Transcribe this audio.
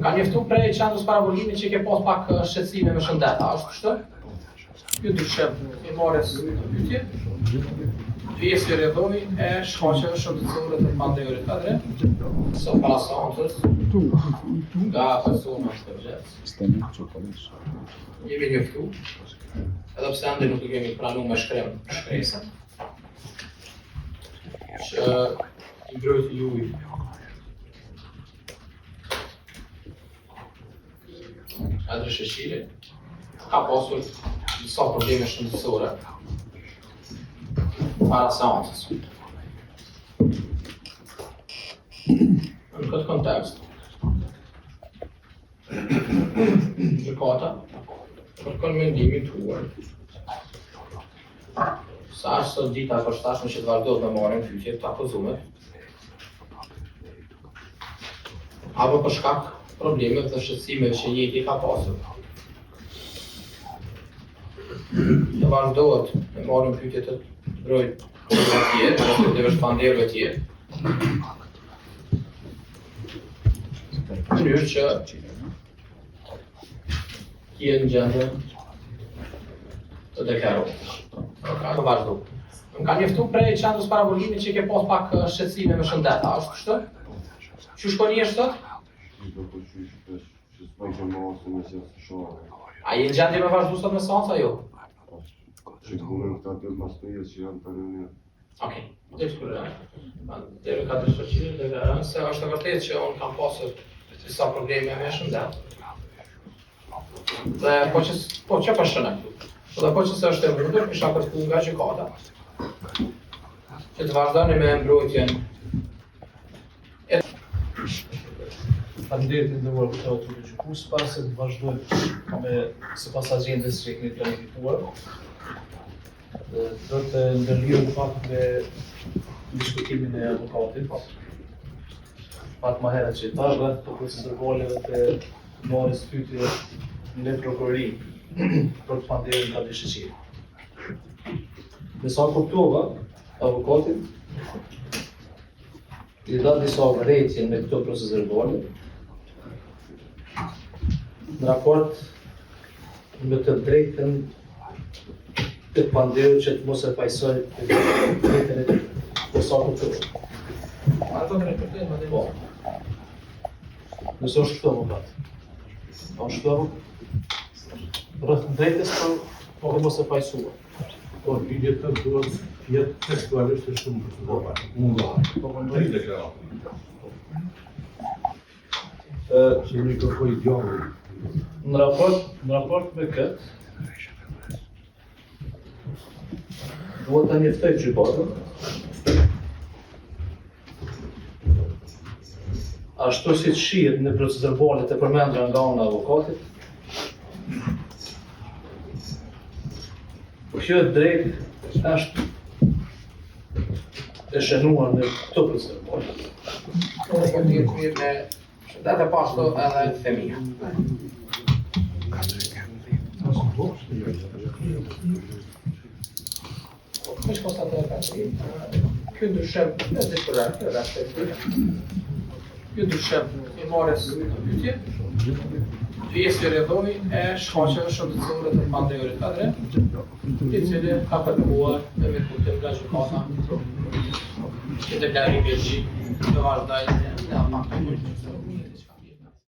Ka njoftu prej qendrës parabolimit që ke pas pak shqetësime me shëndeta, është kështu? Ju dyshim I marrës pyetje. Pjesë rrjedhoi e shkaqeve shëndetësore të pandehurit atë. Sa para seancës nga persona shpërgjes. Jemi njoftu. Edhe pse ende nuk I kemi pranuar me shkresën. Që I mbrojti juj Adre Sheshiri ka pasur disa probleme shëndetësore para seancës. Në këtë kontekst, gjykata kërkon mendimin tuaj. Sa është sot dita e përshtatshme që të vazhdojnë me marrjen pyetje të akuzuar, apo për shkak problemeve dhe shqetësimeve që jeti ka pasur. Të vazhdohet me marrjen pyetje të mbrojtë të tjerë, respektive shpanderëve të tjerë. Në mënyrë që jenë në gjendje të deklarohet. Ka të vazhdo. Më ka njoftu prej qendrës parabolimit që ke pas pak shqetësime me shëndeta, është kështu? Që shkoni është sot? A je në gjendje me vazhdu sot me seanca jo? Okej, dhe shkurë. Dere ka të shqyrë dhe verën se është e vërtet që unë kam pasur disa probleme me shëndet. Dhe po që përshënë këtu. Dhe po që se është e mbrojtur, kisha kërku nga gjykata që të vazhdoni me mbrojtjen. Faleminderit të nderuar deputet të gjykues, para se të vazhdojmë me sipas agjendës që kemi planifikuar. Do të ndërlidhem pak me diskutimin e avokatit. Pak më herët që tash rreth të proceduraleve të marrjes pyetje në prokurori për të pandehurin Adre Sheshiri. Me sa kuptova, avokati I dha disa vërejtje me këto procedurale në raport me të drejtën të pandehurit që të mos e pajsoj të drejtën e sa kuptova. Ato në reportim, ma dhe Po. Nëse është këto avokat. Është këto avokat? Rreth drejtës për mos e pajsuar. Po, lidhje të duhet jetë tekstualisht e shumë përshëndetshme. Mundohet. Po, mundoj deklaratë. Që një kërkoj djallë. Në raport me këtë, duhet ta njoftoj gjykatën. Ashtu si të shihet në procedurvalet e përmendura nga ana e avokatit. Kjo drejt është e shënuar në këto procedurale. Unë e të jetë mirë me shëndet e pashto edhe femija. Kësh konstatë e katëri, kjo ndryshim e diskurat, kjo respektive. Kjo ndryshim I marrës pyetje. Pjesë rrjedhoi e shkaqeve shëndetësore të pandehurit atë, I cili ka kërkuar me kërkim nga gjykata që deklarimi I të vazhdojë në pak.